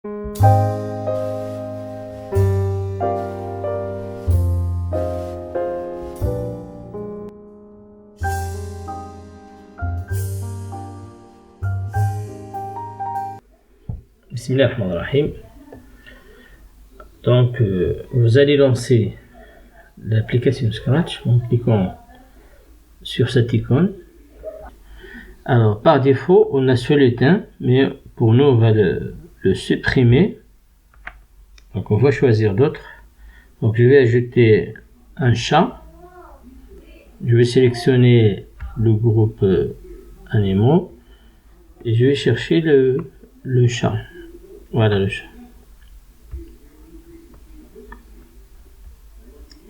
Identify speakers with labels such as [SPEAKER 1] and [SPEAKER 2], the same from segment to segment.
[SPEAKER 1] Bismillahirrahmanirrahim. Donc, vous allez lancer l'application Scratch en cliquant sur cette icône. Alors, par défaut, on a celui-là, mais pour nous, on va le supprimer. Donc, on va choisir d'autres. Donc, je vais ajouter un chat. Je vais sélectionner le groupe animaux et je vais chercher le chat. Voilà le chat.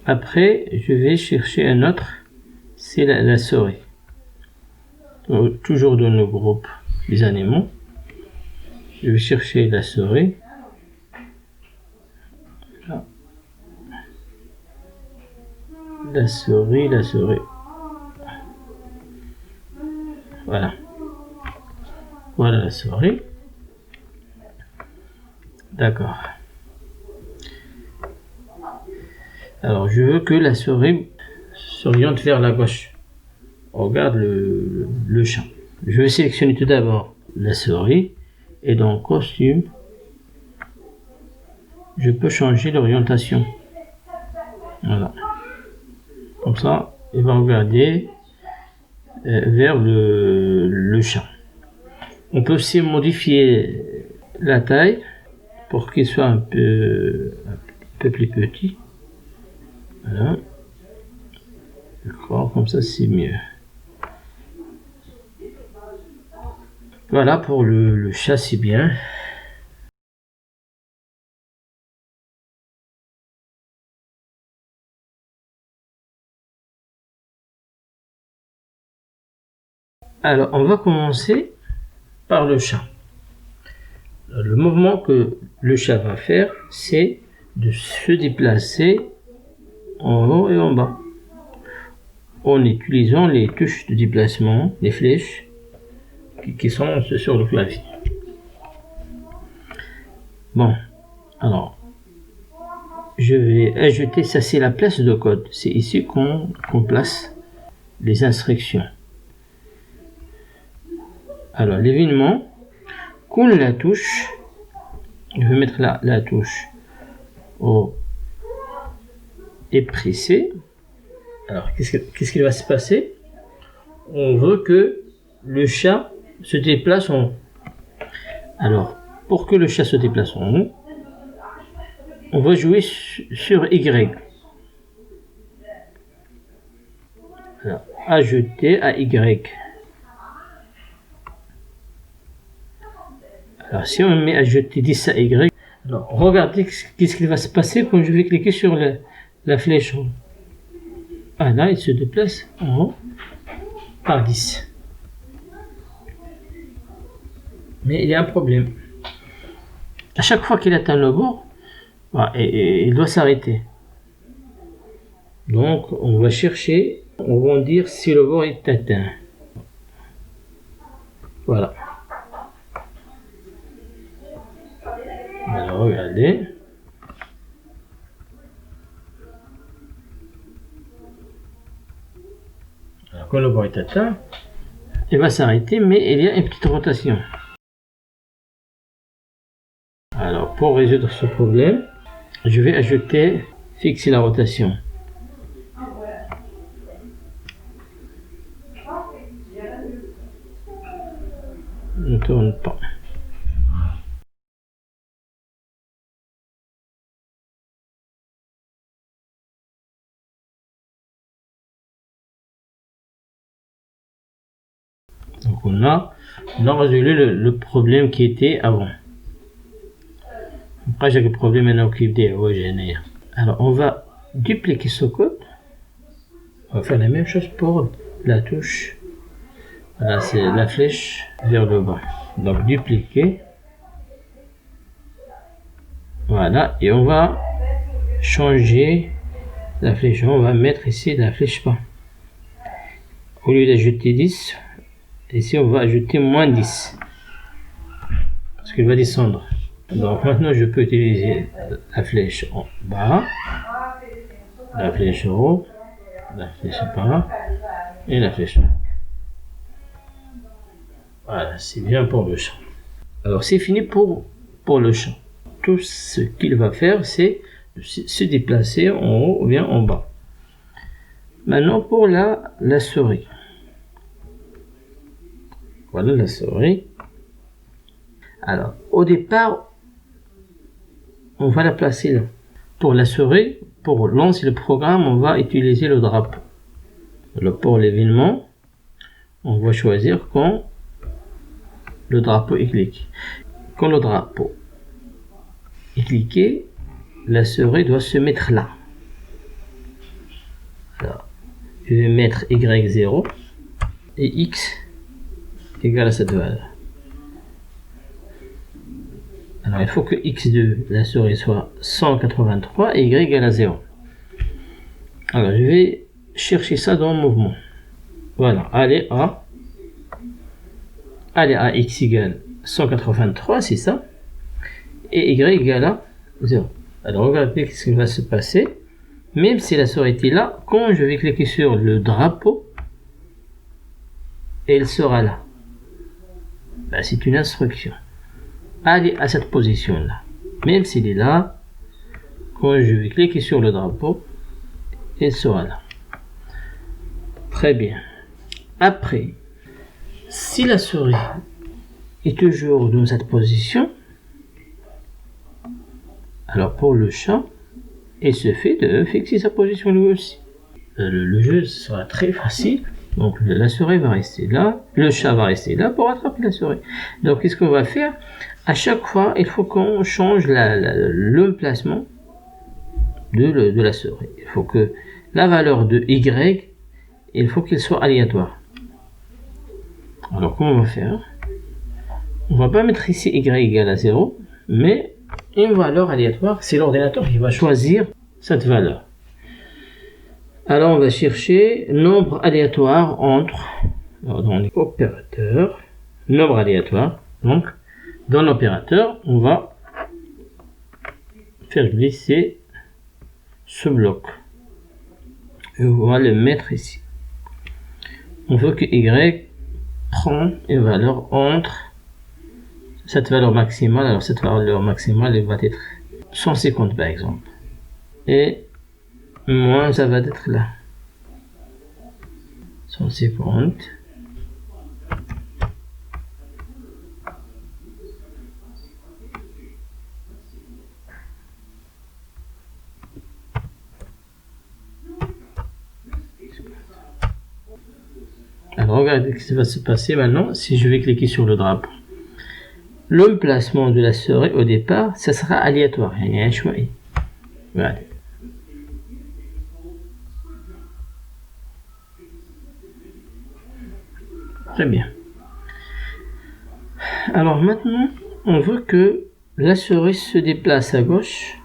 [SPEAKER 1] Après, je vais chercher un autre, c'est la souris. Donc, toujours dans le groupe des animaux. Je vais chercher la souris. Là. La souris. Voilà. Voilà la souris. D'accord. Alors, je veux que la souris s'oriente vers la gauche. On regarde le chat. Je vais sélectionner tout d'abord la souris et dans costume, je peux changer l'orientation. Voilà. Comme ça, il va regarder vers le chat. On peut aussi modifier la taille pour qu'il soit un peu plus petit. Voilà. Je crois comme ça c'est mieux. Voilà pour le chat, c'est bien. Alors on va commencer par le chat. Le mouvement que le chat va faire, c'est de se déplacer en haut et en bas en utilisant les touches de déplacement, les flèches qui sont sur le clavier. Bon, alors je vais ajouter, ça c'est la place de code, c'est ici qu'on place les instructions. Alors l'événement, quand la touche, je vais mettre la touche O est pressée. Alors qu'est-ce qui va se passer? On veut que le chat se déplace en haut. Alors pour que le chat se déplace en haut, on va jouer sur Y. Alors, ajouter à Y. Alors si on met ajouter 10 à Y, alors regardez qu'est-ce qui va se passer quand je vais cliquer sur la flèche. Ah là, il se déplace en haut par 10. Mais il y a un problème. À chaque fois qu'il atteint le bord, il doit s'arrêter. Donc on va chercher, on va dire si le bord est atteint. Voilà. Alors regardez. Alors quand le bord est atteint, il va s'arrêter, mais il y a une petite rotation. Alors pour résoudre ce problème, je vais ajouter fixer la rotation. Ne tourne pas. Donc on a résolu le problème qui était avant. Après j'ai le problème maintenant qui est. Alors on va dupliquer ce code. On va faire la même chose pour la touche. Voilà, c'est la flèche vers le bas. Donc dupliquer. Voilà, et on va changer la flèche. On va mettre ici la flèche bas. Au lieu d'ajouter 10, ici on va ajouter moins 10. Parce qu'il va descendre. Donc maintenant je peux utiliser la flèche en bas, la flèche en haut, la flèche en bas et la flèche en haut. Voilà, c'est bien pour le champ. Alors c'est fini pour le champ. Tout ce qu'il va faire, c'est se déplacer en haut ou bien en bas. Maintenant pour la souris. Voilà la souris. Alors au départ, on va la placer là. Pour la souris, pour lancer le programme, on va utiliser le drapeau. Alors pour l'événement, on va choisir quand le drapeau est cliqué. Quand le drapeau est cliqué, la souris doit se mettre là. Alors, je vais mettre Y0 et X égale à cette valeur. Alors il faut que X2, la souris, soit 183 et Y égale à 0. Alors je vais chercher ça dans le mouvement. Voilà, aller à X égale 183, c'est ça. Et Y égale à 0. Alors regardez ce qui va se passer. Même si la souris était là, quand je vais cliquer sur le drapeau, elle sera là. Ben, c'est une instruction. Aller à cette position là. Même s'il est là, quand je vais cliquer sur le drapeau, elle sera là. Très bien. Après, si la souris est toujours dans cette position, alors pour le chat, il suffit de fixer sa position lui aussi. Le jeu sera très facile. Donc la souris va rester là, le chat va rester là pour attraper la souris. Donc qu'est-ce qu'on va faire? À chaque fois, il faut qu'on change le placement de la souris. Il faut que la valeur de Y, il faut qu'il soit aléatoire. Alors comment on va faire? On va pas mettre ici Y égale à 0, mais une valeur aléatoire, c'est l'ordinateur qui va choisir cette valeur. Alors on va chercher nombre aléatoire entre, dans les opérateurs, nombre aléatoire. Donc dans l'opérateur, on va faire glisser ce bloc. Et on va le mettre ici. On veut que Y prend une valeur entre cette valeur maximale. Alors cette valeur maximale, elle va être 150 par exemple. Et moins ça va être là. 150. Alors regardez ce qui va se passer maintenant si je vais cliquer sur le drapeau. Le placement de la souris au départ, ça sera aléatoire. Il y a un choix. Voilà. Très bien. Alors maintenant, on veut que la souris se déplace à gauche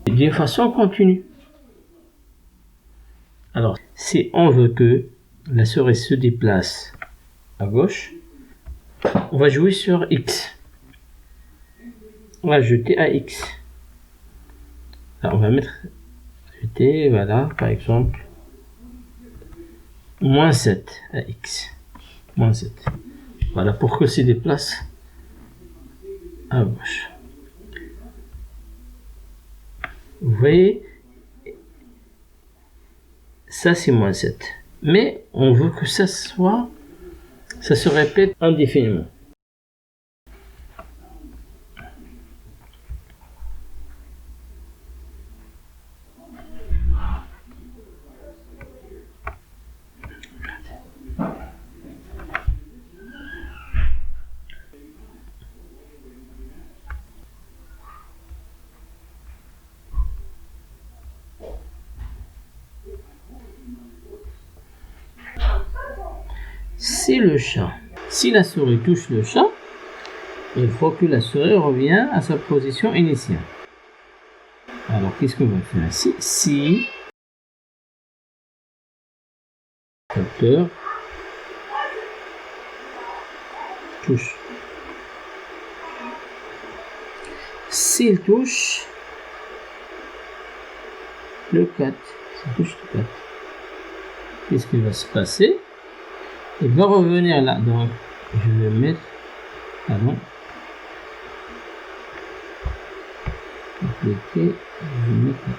[SPEAKER 1] d'une façon continue. Alors, si on veut que la souris se déplace à gauche, on va jouer sur X. On va ajouter à X. Alors, on va mettre ajouter, voilà, par exemple, moins 7 à X. Moins 7. Voilà, pour que se déplace à gauche. Vous voyez, ça c'est moins 7. Mais on veut que ça se répète indéfiniment. Si la souris touche le chat, il faut que la souris revienne à sa position initiale. Alors qu'est-ce qu'on va faire ici? Si capteur touche s'il touche le 4, s'il touche le 4, qu'est-ce qui va se passer? Il va revenir là, donc je vais mettre, pardon, appliquer, je vais mettre là.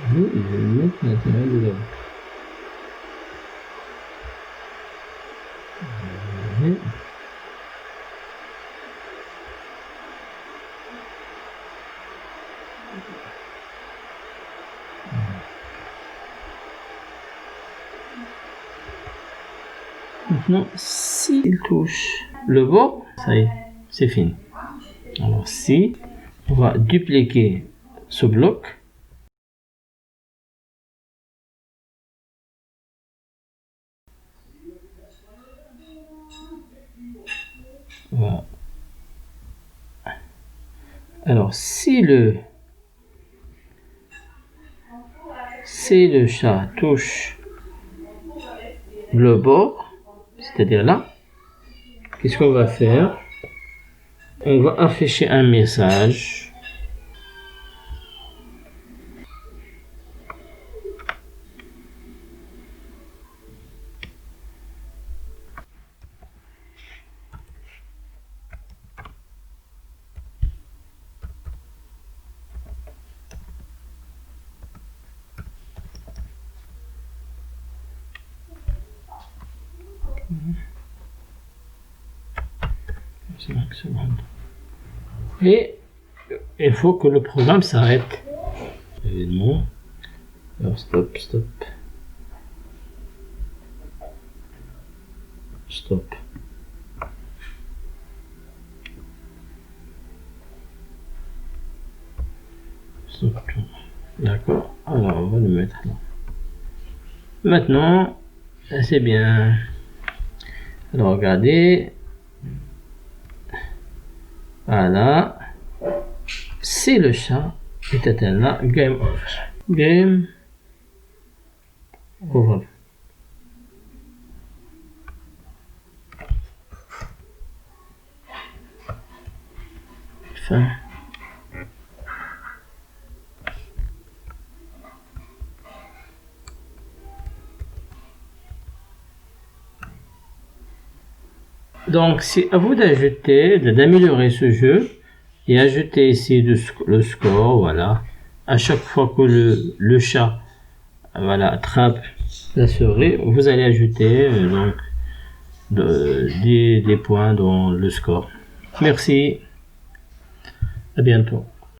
[SPEAKER 1] Je vais mettre l'intérieur de la boucle. Maintenant, s'il touche le bord, ça y est, c'est fini. Alors si on va dupliquer ce bloc, voilà. Alors si le chat touche le bord, c'est-à-dire là, qu'est-ce qu'on va faire? On va afficher un message. Et il faut que le programme s'arrête. Évidemment. Alors stop. D'accord. Alors on va le mettre là. Maintenant, c'est bien. Alors regardez. Voilà. Si le chat est éteint là, game over. Game over. Fin. Donc c'est à vous d'ajouter, d'améliorer ce jeu et ajouter ici le score, voilà. À chaque fois que le chat, voilà, attrape la souris, vous allez ajouter donc des points dans le score. Merci, à bientôt.